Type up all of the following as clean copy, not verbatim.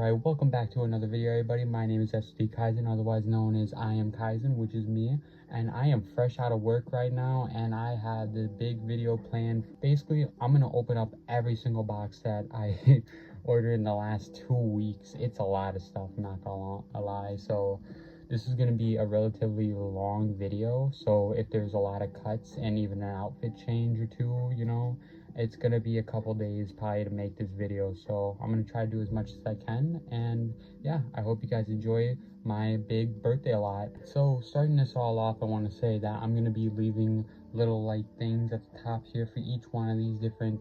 Alright, welcome back to another video, everybody. My name is SD Kaizen, otherwise known as I Am Kaizen, which is me. And I am fresh out of work right now, and I had this big video planned. Basically, I'm going to open up every single box that I ordered in the last 2 weeks. It's a lot of stuff, I'm not going to lie. So this is going to be a relatively long video. So if there's a lot of cuts and even an outfit change or two, it's gonna be a couple days probably to make this video, so I'm gonna try to do as much as I can. And yeah, I hope you guys enjoy my big birthday lot. So starting this all off, I want to say that I'm gonna be leaving little like things at the top here for each one of these different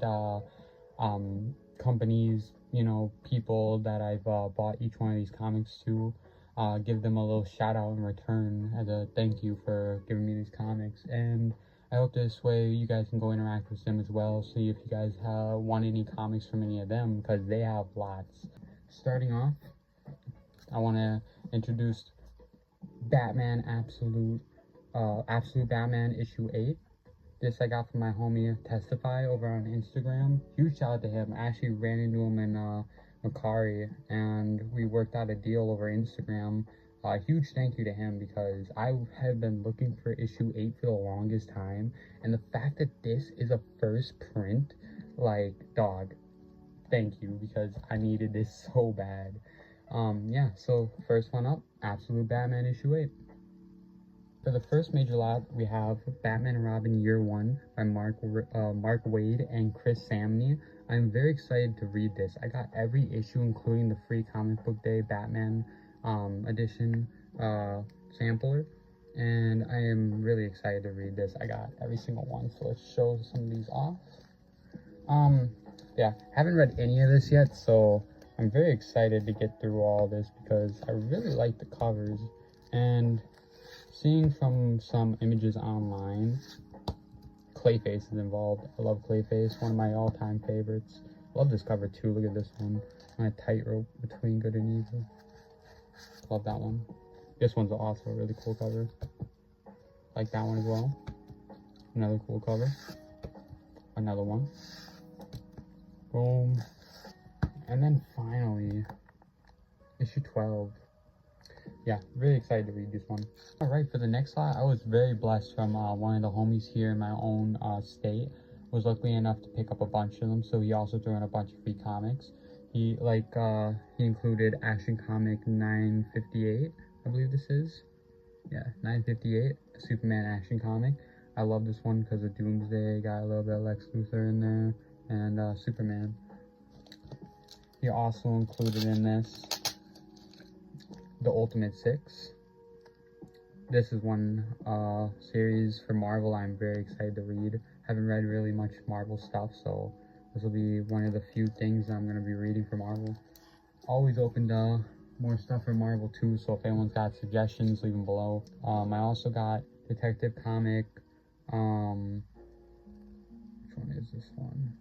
companies, people that I've bought each one of these comics to. Give them a little shout out in return as a thank you for giving me these comics. And I hope this way you guys can go interact with them as well, see if you guys want any comics from any of them, because they have lots. Starting off, I want to introduce Batman Absolute Batman issue 8. This I got from my homie Testify over on Instagram. Huge shout out to him. I actually ran into him in Macari, and we worked out a deal over Instagram. Huge thank you to him, because I have been looking for issue 8 for the longest time, and the fact that this is a first print, like, dog, thank you, because I needed this so bad. Yeah, so first one up, Absolute Batman issue 8. For the first major lot, we have Batman and Robin Year 1 by Mark Waid and Chris Samney. I'm very excited to read this. I got every issue, including the free comic book day Batman edition sampler, and I am really excited to read this. I got every single one, so let's show some of these off. Yeah, haven't read any of this yet, so I'm very excited to get through all this, because I really like the covers. And seeing from some images online, Clayface is involved. I love Clayface, one of my all-time favorites. Love this cover too. Look at this one, on a tightrope between good and evil. Love that one. This one's also a really cool cover. Like that one as well. Another cool cover. Another one. Boom. And then finally, issue 12. Yeah, really excited to read this one. Alright, for the next lot, I was very blessed from one of the homies here in my own state. Was lucky enough to pick up a bunch of them, so he also threw in a bunch of free comics. He included Action Comic 958, I believe this is. Yeah, 958, a Superman Action Comic. I love this one because of Doomsday, got a little bit of Lex Luthor in there, and Superman. He also included in this the Ultimate 6. This is one series for Marvel I'm very excited to read. Haven't read really much Marvel stuff, so this will be one of the few things I'm going to be reading for Marvel. Always open to more stuff for Marvel too, so if anyone's got suggestions, leave them below. I also got Detective Comic, which one is this one?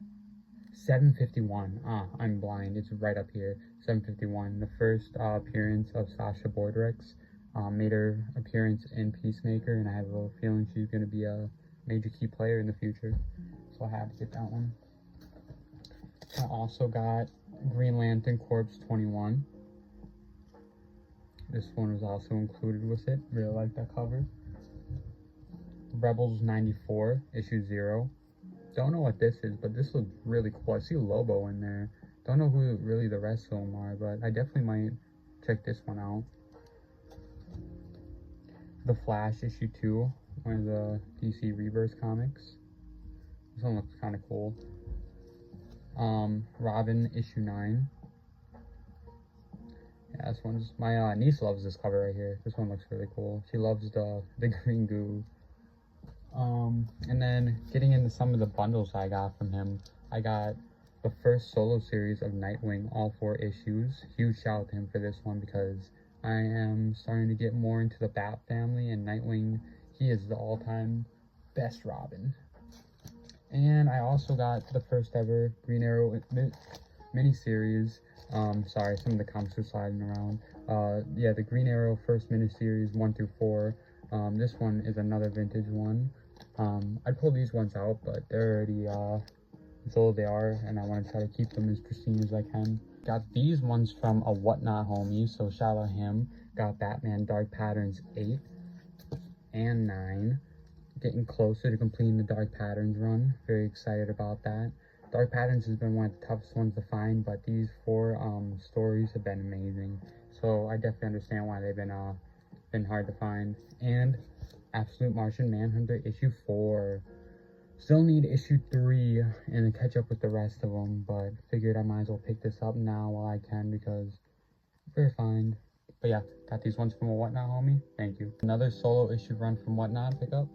751. I'm blind, it's right up here. 751, the first appearance of Sasha Bordrex. Made her appearance in Peacemaker, and I have a little feeling she's going to be a major key player in the future, so I had to get that one. I also got Green Lantern Corps 21. This one was also included with it. Really like that cover. Rebels 94, issue 0. Don't know what this is, but this looks really cool. I see Lobo in there. Don't know who really the rest of them are, but I definitely might check this one out. The Flash issue 2, one of the DC Rebirth comics. This one looks kind of cool. Robin issue 9. Yeah, this one's, my niece loves this cover right here. This one looks really cool. She loves the green goo. And then getting into some of the bundles I got from him, I got the first solo series of Nightwing, all 4 issues. Huge shout out to him for this one, because I am starting to get more into the Bat family, and Nightwing, he is the all-time best Robin. And I also got the first ever Green Arrow miniseries. Sorry, some of the comics are sliding around. Yeah, the Green Arrow first miniseries 1 through 4. This one is another vintage one. I'd pull these ones out, but they're already as old as they are, and I want to try to keep them as pristine as I can. Got these ones from a Whatnot homie, so shout out him. Got Batman Dark Patterns 8 and 9. Getting closer to completing the Dark Patterns run. Very excited about that. Dark Patterns has been one of the toughest ones to find, but these 4 stories have been amazing. So I definitely understand why they've been hard to find. And Absolute Martian Manhunter issue 4. Still need issue 3 and to catch up with the rest of them, but figured I might as well pick this up now while I can because we're fine. But yeah, got these ones from a Whatnot homie. Thank you. Another solo issue run from Whatnot pickup.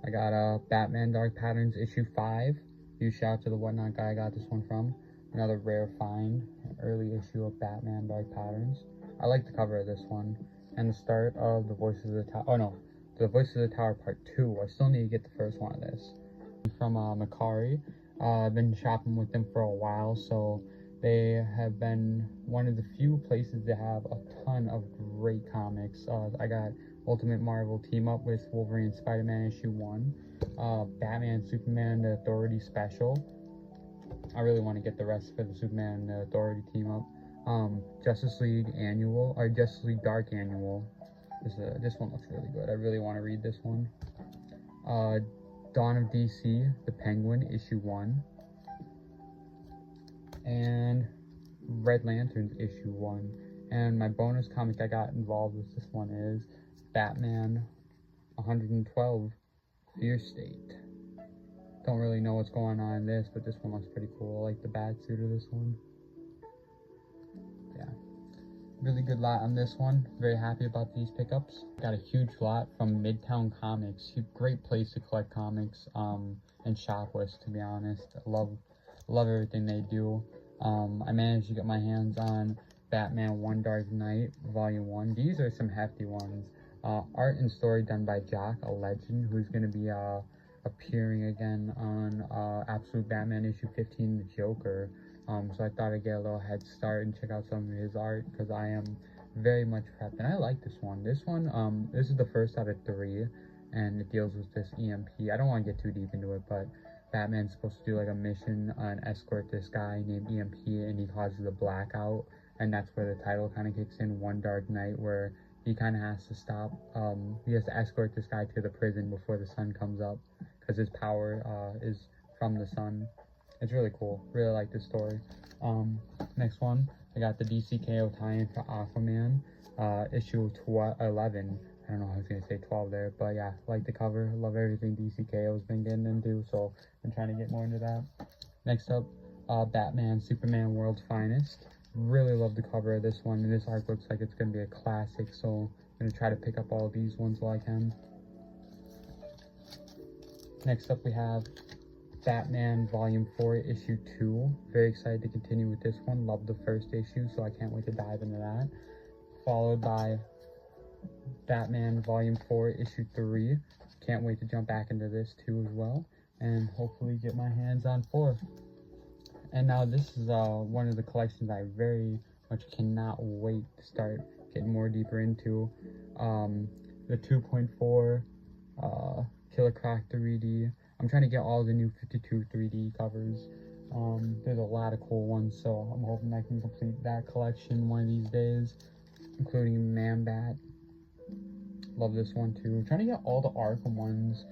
I got Batman Dark Patterns issue 5. Huge shout out to the Whatnot guy I got this one from. Another rare find, an early issue of Batman Dark Patterns. I like the cover of this one. And the start of the Voices of the Tower. Oh no, the Voices of the Tower Part 2. I still need to get the first one of this. From Macari. I've been shopping with them for a while, so they have been one of the few places that have a ton of great comics. I got Ultimate Marvel Team Up with Wolverine and Spider-Man issue 1, Batman Superman The Authority special. I really want to get the rest for the Superman and the Authority Team Up. Justice League Annual, or Justice League Dark Annual. This one looks really good. I really want to read this one. Dawn of DC, The Penguin, issue 1. And Red Lanterns, issue 1. And my bonus comic I got involved with this one is Batman 112, Fear State. Don't really know what's going on in this, but this one looks pretty cool. I like the bat suit of this one. Yeah. Really good lot on this one. Very happy about these pickups. Got a huge lot from Midtown Comics. Great place to collect comics and shop with, to be honest. I love everything they do. I managed to get my hands on Batman One Dark Knight Volume 1. These are some hefty ones. Art and story done by Jock, a legend, who's going to be appearing again on Absolute Batman issue 15, The Joker. So I thought I'd get a little head start and check out some of his art because I am very much prepped. And I like this one. This is the first out of 3, and it deals with this EMP. I don't want to get too deep into it, but Batman's supposed to do like a mission and escort this guy named EMP, and he causes a blackout, and that's where the title kind of kicks in, One Dark Knight, where he kind of has to stop, he has to escort this guy to the prison before the sun comes up, because his power is from the sun. It's really cool. Really like this story. Next one, I got the DCKO tie-in for Aquaman, issue 11. I don't know, I was going to say 12 there, but yeah, like the cover. Love everything DCKO's been getting into, so I'm trying to get more into that. Next up, Batman Superman World's Finest. Really love the cover of this one, and this art looks like it's going to be a classic, so I'm going to try to pick up all of these ones while I can. Next up, we have Batman Volume 4, Issue 2. Very excited to continue with this one. Love the first issue, so I can't wait to dive into that. Followed by Batman Volume 4, Issue 3. Can't wait to jump back into this too as well, and hopefully get my hands on 4. And now this is one of the collections I very much cannot wait to start getting more deeper into. The 2.4 Killer Croc 3D. I'm trying to get all the new 52 3D covers. There's a lot of cool ones, so I'm hoping I can complete that collection one of these days, including Man-Bat. Love this one too. I'm trying to get all the Arkham ones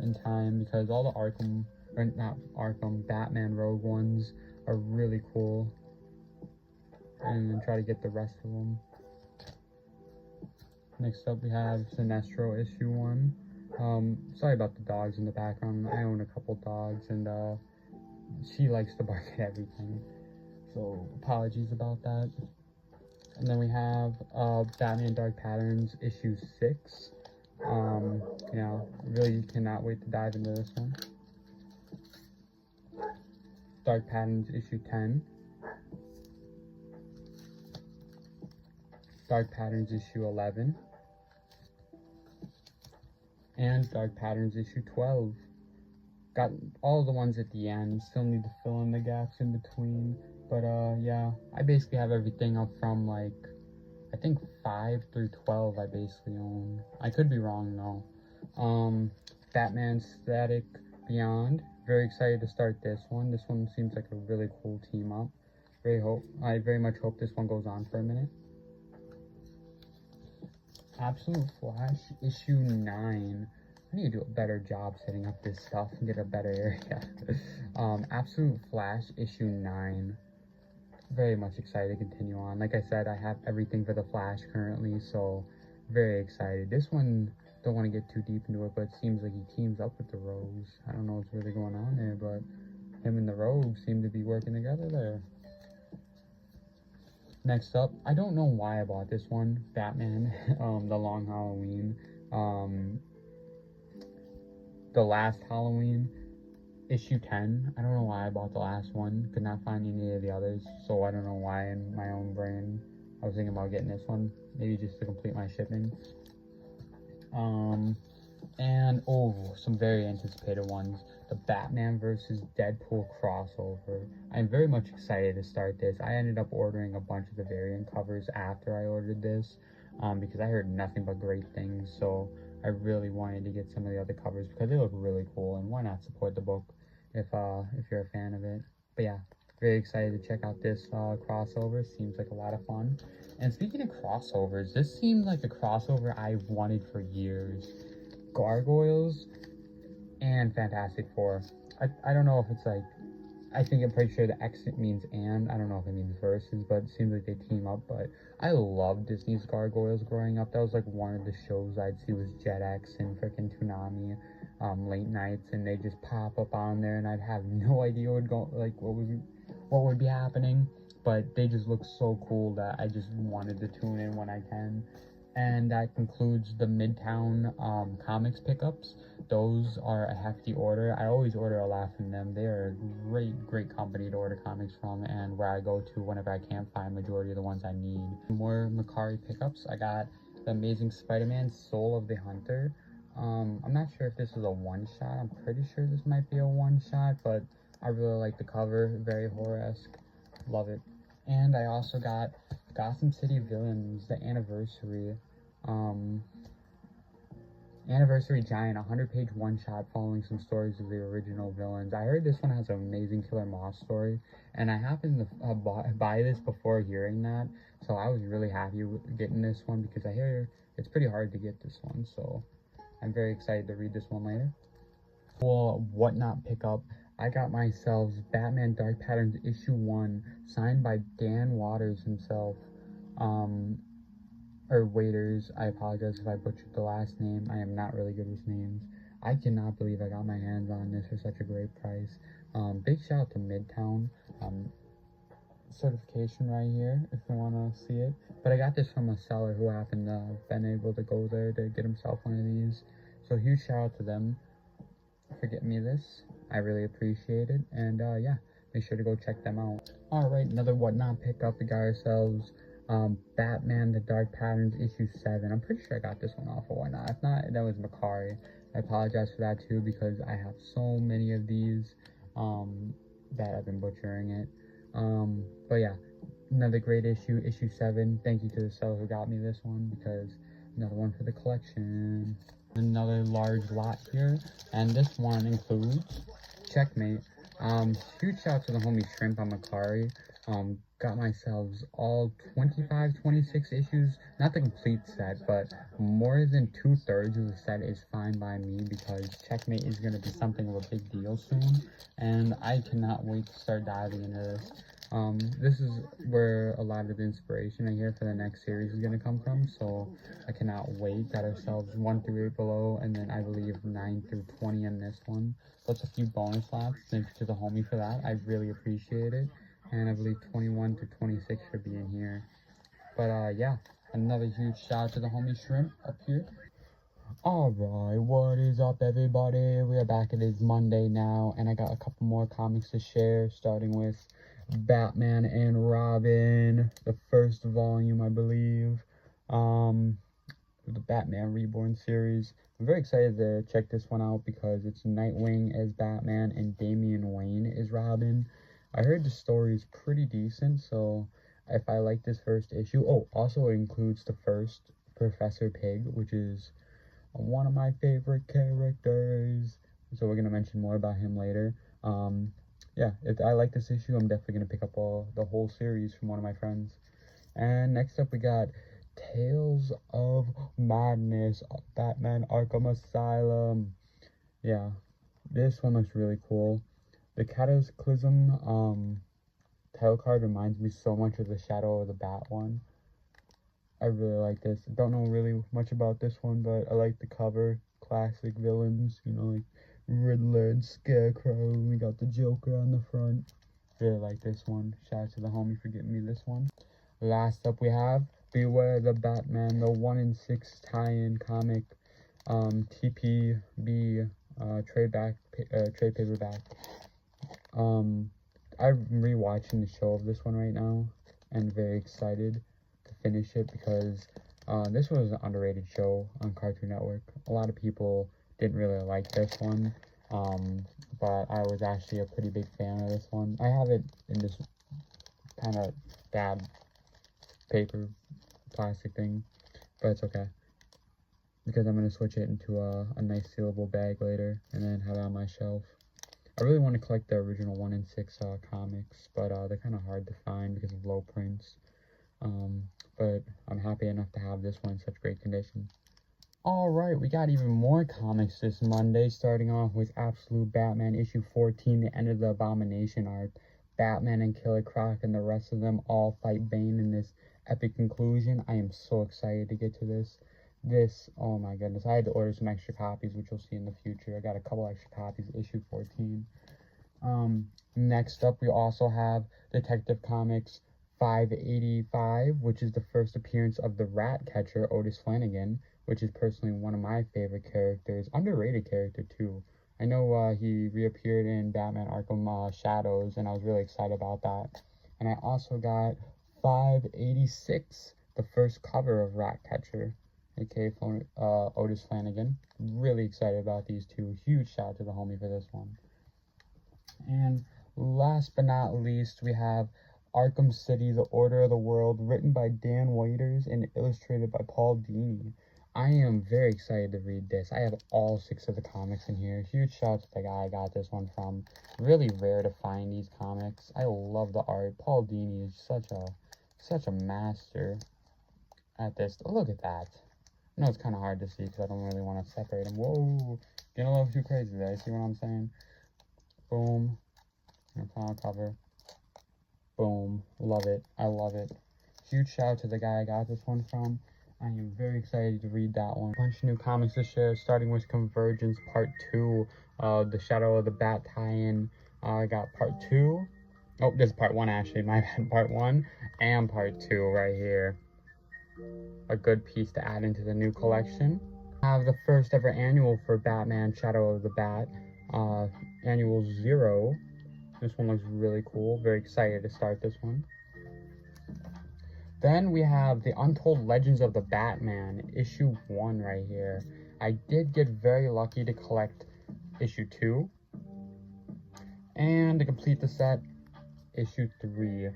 in time, because all the Arkham, or not Arkham, Batman Rogue ones are really cool. And then try to get the rest of them. Next up we have Sinestro issue 1. Sorry about the dogs in the background. I own a couple dogs, and she likes to bark at everything, so apologies about that. And then we have Batman Dark Patterns issue 6. Yeah, really cannot wait to dive into this one. Dark Patterns issue 10. Dark Patterns issue 11. And Dark Patterns issue 12. Got all the ones at the end. Still need to fill in the gaps in between. But yeah, I basically have everything up from like, I think 5 through 12 I basically own. I could be wrong though. Batman Static Beyond. Very excited to start this one. This one seems like a really cool team up. I very much hope this one goes on for a minute. Absolute Flash issue 9. I need to do a better job setting up this stuff and get a better area. Absolute Flash issue 9. Very much excited to continue on. Like I said, I have everything for the Flash currently, so very excited. This one, don't want to get too deep into it, but it seems like he teams up with the Rogues. I don't know what's really going on there, but him and the Rogues seem to be working together there. Next up, I don't know why I bought this one, Batman, The Long Halloween. The last Halloween, issue 10. I don't know why I bought the last one. Could not find any of the others, so I don't know why in my own brain I was thinking about getting this one. Maybe just to complete my shipping. And some very anticipated ones. The Batman vs. Deadpool crossover. I'm very much excited to start this. I ended up ordering a bunch of the variant covers after I ordered this, because I heard nothing but great things, so I really wanted to get some of the other covers because they look really cool, and why not support the book if you're a fan of it. But yeah, very excited to check out this crossover. Seems like a lot of fun. And speaking of crossovers, this seemed like a crossover I've wanted for years. Gargoyles and Fantastic Four. I don't know if it's like, I'm pretty sure the X means and. I don't know if it means versus, but it seems like they team up. But I loved Disney's Gargoyles growing up. That was like one of the shows I'd see was Jetix and freaking Toonami, late nights, and they just pop up on there, and I'd have no idea what would be happening. But they just look so cool that I just wanted to tune in when I can. And that concludes the Midtown Comics pickups. Those are a hefty order. I always order a lot from them. They are a great company to order comics from, and where I go to whenever I can't find majority of the ones I need. More Mercari pickups. I got the Amazing Spider-Man Soul of the Hunter. I'm not sure if this is a one-shot. I'm pretty sure this might be a one-shot, but I really like the cover. Very horror-esque. Love it. And I also got Gotham City Villains, the anniversary giant 100-page one-shot following some stories of the original villains. I heard this one has an amazing Killer Moth story, and I happened to buy this before hearing that, so I was really happy with getting this one because I hear it's pretty hard to get this one, so I'm very excited to read this one later. Cool Whatnot pickup. I got myself Batman Dark Patterns issue 1, signed by Dan Watters himself. Or Waiters. I apologize if I butchered the last name. I am not really good with names. I cannot believe I got my hands on this for such a great price. Big shout out to Midtown. Certification right here if you want to see it. But I got this from a seller who happened to have been able to go there to get himself one of these. So huge shout out to them for getting me this. I really appreciate it. And yeah, make sure to go check them out. Alright, another Whatnot pickup. We got ourselves Batman The Dark Patterns issue 7. I'm pretty sure I got this one off of Whatnot. If not, that was Mercari. I apologize for that too because I have so many of these that I've been butchering it. But yeah, another great issue, issue 7. Thank you to the seller who got me this one because another one for the collection. Another large lot here, and this one includes Checkmate. Huge shout out to the homie Shrimp on Mercari. Got myself all 26 issues, not the complete set, but more than 2/3 of the set is fine by me because Checkmate is going to be something of a big deal soon, and I cannot wait to start diving into this. This is where a lot of the inspiration I hear for the next series is going to come from, so I cannot wait. Got ourselves 1 through 8 below, and then I believe 9 through 20 in this one. Plus a few bonus lots. Thanks to the homie for that. I really appreciate it. And I believe 21 to 26 should be in here. But yeah, another huge shout out to the homie Shrimp up here. Alright, what is up everybody? We are back. It is Monday now, and I got a couple more comics to share, starting with Batman and Robin, the first volume, I believe, the Batman Reborn series. I'm very excited to check this one out because it's Nightwing as Batman and Damian Wayne as Robin. I heard the story is pretty decent, so if I like this first issue, also it includes the first Professor Pig, which is one of my favorite characters, so we're going to mention more about him later. yeah, if I like this issue, I'm definitely gonna pick up the whole series from one of my friends. And next up, we got Tales of Madness, Batman Arkham Asylum. Yeah, this one looks really cool. The Cataclysm title card reminds me so much of the Shadow of the Bat one. I really like this. Don't know really much about this one, but I like the cover. Classic villains, you know, like Riddler and Scarecrow. We got the Joker on the front. Really like this one. Shout out to the homie for getting me this one. Last up we have Beware the Batman, the 1-in-6 tie-in comic, TPB, trade paperback. I'm rewatching the show of this one right now, and very excited to finish it because this was an underrated show on Cartoon Network. A lot of people didn't really like this one, but I was actually a pretty big fan of this one. I have it in this kind of bad paper plastic thing, but it's okay because I'm going to switch it into a nice sealable bag later and then have it on my shelf. I really want to collect the original 1-in-6 comics, but they're kind of hard to find because of low prints. But I'm happy enough to have this one in such great condition. Alright, we got even more comics this Monday, starting off with Absolute Batman issue 14, the end of the Abomination arc. Batman and Killer Croc and the rest of them all fight Bane in this epic conclusion. I am so excited to get to this. Oh my goodness, I had to order some extra copies, which you'll see in the future. I got a couple extra copies of issue 14. Next up, we also have Detective Comics 585, which is the first appearance of the rat catcher, Otis Flanagan, which is personally one of my favorite characters. Underrated character, too. I know he reappeared in Batman Arkham Shadows, and I was really excited about that. And I also got 586, the first cover of Ratcatcher, aka Otis Flanagan. Really excited about these two. Huge shout out to the homie for this one. And last but not least, we have Arkham City, The Order of the World, written by Dan Waiters and illustrated by Paul Dini. I am very excited to read this. I have all 6 of the comics in here. Huge shout out to the guy I got this one from. Really rare to find these comics. I love the art. Paul Dini is such a master at this. Oh, look at that. I know it's kind of hard to see because I don't really want to separate them. Whoa, getting a little too crazy there. See what I'm saying? Boom. And final cover. Boom. Love it. I love it. Huge shout out to the guy I got this one from. I am very excited to read that one. Bunch of new comics this year, starting with Convergence Part 2, the Shadow of the Bat tie-in. I got Part 2. Oh, this is Part 1 actually, my bad. Part 1 and Part 2 right here. A good piece to add into the new collection. I have the first ever annual for Batman Shadow of the Bat, Annual 0. This one looks really cool. Very excited to start this one. Then we have the Untold Legends of the Batman, issue 1 right here. I did get very lucky to collect issue 2. And to complete the set, issue 3.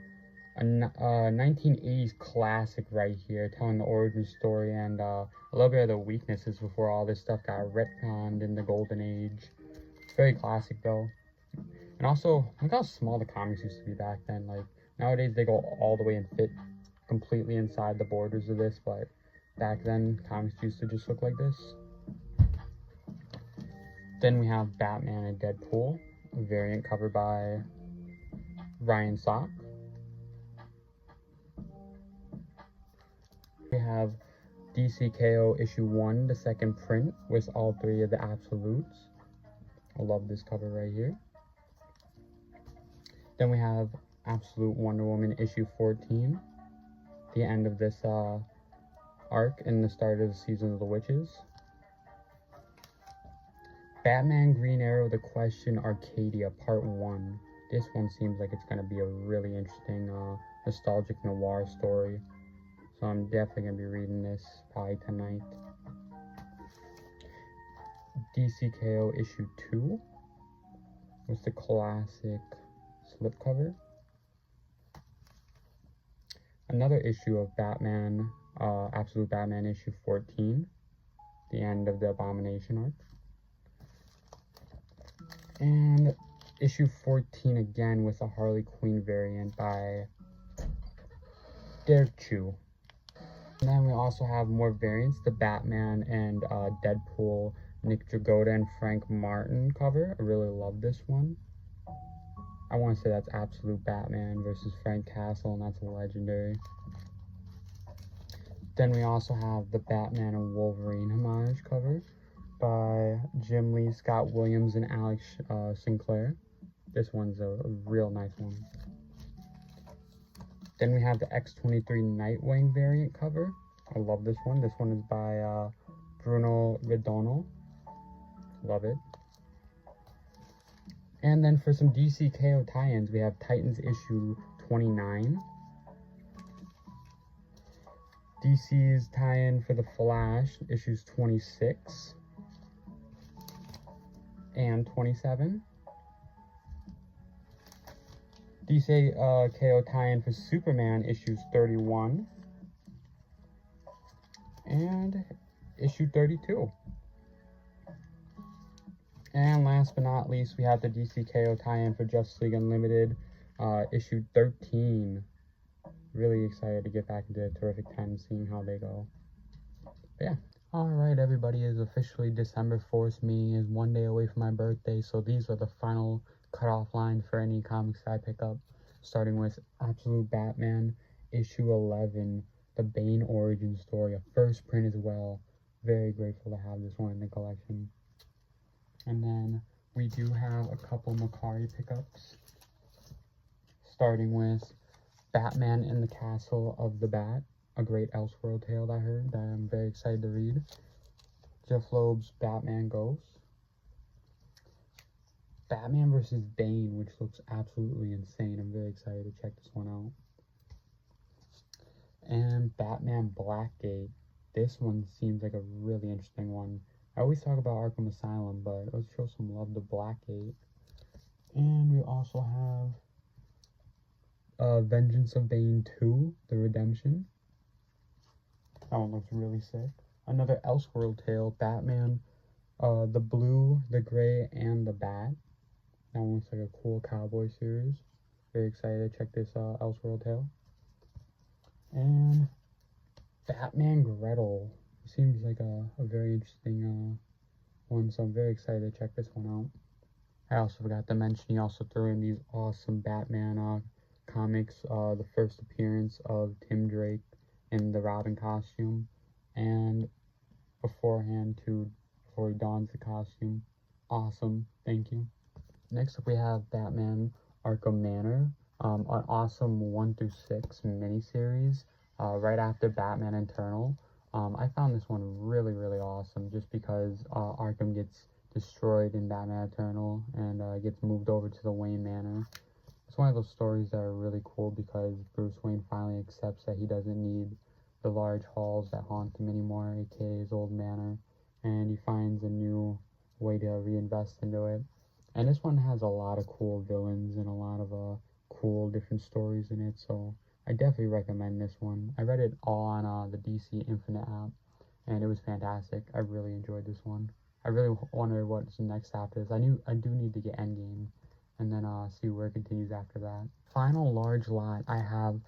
A 1980s classic right here, telling the origin story and a little bit of the weaknesses before all this stuff got retconned in the Golden Age. Very classic though. And also, look how small the comics used to be back then. Like, nowadays they go all the way and fit completely inside the borders of this, but back then, comics used to just look like this. Then we have Batman and Deadpool, a variant covered by Ryan Sock. We have DCKO issue 1, the second print, with all 3 of the Absolutes. I love this cover right here. Then we have Absolute Wonder Woman issue 14, the end of this arc and the start of the Season of the Witches. Batman Green Arrow The Question Arcadia Part 1. This one seems like it's going to be a really interesting nostalgic noir story. So I'm definitely going to be reading this probably tonight. DCKO issue 2 with the classic slipcover. Another issue of Batman, Absolute Batman issue 14, the end of the Abomination arc. And issue 14 again with a Harley Quinn variant by Derek Chu. And then we also have more variants, the Batman and Deadpool, Nick Dragotta and Frank Martin cover. I really love this one. I want to say that's Absolute Batman versus Frank Castle, and that's a legendary. Then we also have the Batman and Wolverine homage cover by Jim Lee, Scott Williams, and Alex Sinclair. This one's a real nice one. Then we have the X-23 Nightwing variant cover. I love this one. This one is by Bruno Redondo. Love it. And then for some DC KO tie-ins, we have Titans issue 29. DC's tie-in for The Flash, issues 26 and 27. DC KO tie-in for Superman, issues 31 and issue 32. And last but not least, we have the DC KO tie-in for Justice League Unlimited, issue 13. Really excited to get back into Terrific 10, seeing how they go. But yeah. Alright, everybody, is officially December 4th, meaning is one day away from my birthday, so these are the final cutoff line for any comics I pick up, starting with Absolute Batman, issue 11, the Bane origin story, a first print as well. Very grateful to have this one in the collection. And then we do have a couple Macari pickups, starting with Batman in the Castle of the Bat, a great Elseworld tale that I heard that I'm very excited to read. Jeff Loeb's Batman Ghost. Batman vs. Bane, which looks absolutely insane. I'm very excited to check this one out. And Batman Blackgate. This one seems like a really interesting one. I always talk about Arkham Asylum, but let's show some love to Blackgate. And we also have Vengeance of Bane 2, The Redemption. That one looks really sick. Another Elseworld tale, Batman, the Blue, the Gray, and the Bat. That one looks like a cool cowboy series. Very excited to check this Elseworld tale. And Batman Gretel. Seems like a very interesting one, so I'm very excited to check this one out. I also forgot to mention, he also threw in these awesome Batman comics. The first appearance of Tim Drake in the Robin costume, and before he dons the costume. Awesome, thank you. Next up we have Batman Arkham Manor, an awesome 1-6 miniseries, right after Batman Eternal. I found this one really, really awesome, just because Arkham gets destroyed in Batman Eternal and gets moved over to the Wayne Manor. It's one of those stories that are really cool because Bruce Wayne finally accepts that he doesn't need the large halls that haunt him anymore, aka his old manor, and he finds a new way to reinvest into it. And this one has a lot of cool villains and a lot of cool different stories in it, so I definitely recommend this one. I read it all on the DC Infinite app, and it was fantastic. I really enjoyed this one. I really wonder what's the next after this. I do need to get Endgame, and then see where it continues after that. Final large lot, I have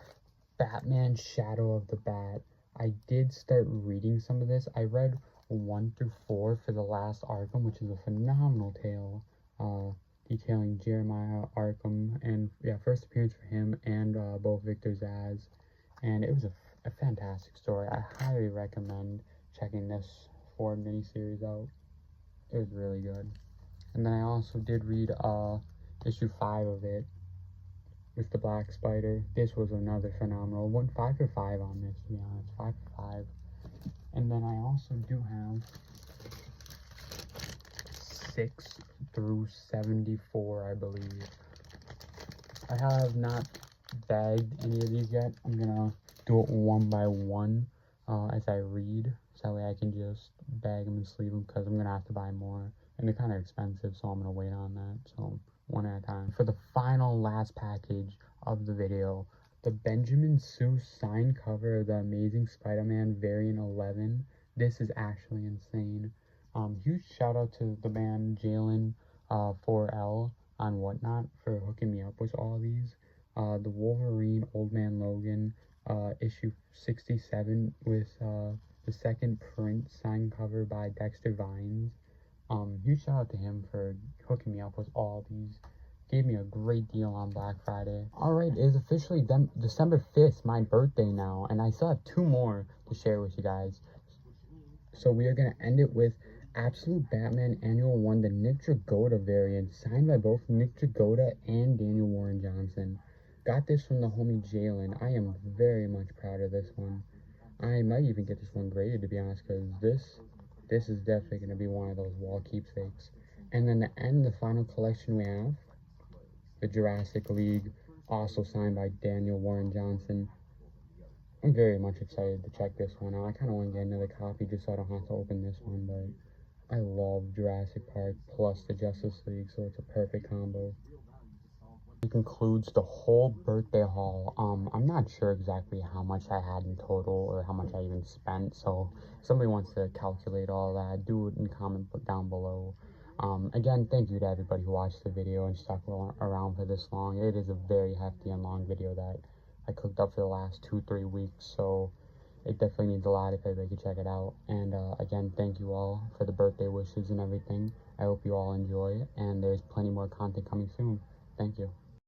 Batman Shadow of the Bat. I did start reading some of this. I read 1 through 4 for The Last Arkham, which is a phenomenal tale, detailing Jeremiah Arkham, and yeah, first appearance for him and both Victor Zsasz, and it was a fantastic story. I highly recommend checking this Ford miniseries out. It was really good. And then I also did read issue 5 of it with the Black Spider. This was another phenomenal one. 5 for 5 on this, to be honest. 5 for 5. And then I also do have 6 through 74, I believe. I have not bagged any of these yet. I'm gonna do it one by one as I read, so that way I can just bag them and sleeve them, because I'm gonna have to buy more, and they're kind of expensive, so I'm gonna wait on that. So one at a time. For the final last package of the video, the Benjamin Sue signed cover of the Amazing Spider-Man Variant 11. This is actually insane. Huge shout out to the band Jalen 4L. on Whatnot for hooking me up with all these. The Wolverine Old Man Logan issue 67 with the second print signed cover by Dexter Vines. Huge shout out to him for hooking me up with all these. Gave me a great deal on Black Friday. Alright, it is officially December 5th, my birthday now, and I still have 2 more to share with you guys. So we are going to end it with Absolute Batman Annual 1, the Nick Dragotta variant, signed by both Nick Dragotta and Daniel Warren Johnson. Got this from the homie Jalen. I am very much proud of this one. I might even get this one graded, to be honest, because this is definitely going to be one of those wall keepsakes. And then to end the final collection we have, the Jurassic League, also signed by Daniel Warren Johnson. I'm very much excited to check this one out. I kind of want to get another copy just so I don't have to open this one, but I love Jurassic Park plus the Justice League, so it's a perfect combo. It concludes the whole birthday haul. I'm not sure exactly how much I had in total or how much I even spent, so if somebody wants to calculate all that, do it in comment down below. Again, thank you to everybody who watched the video and stuck around for this long. It is a very hefty and long video that I cooked up for the last 2-3 weeks, so it definitely means a lot if everybody could check it out. And again, thank you all for the birthday wishes and everything. I hope you all enjoy, and there's plenty more content coming soon. Thank you.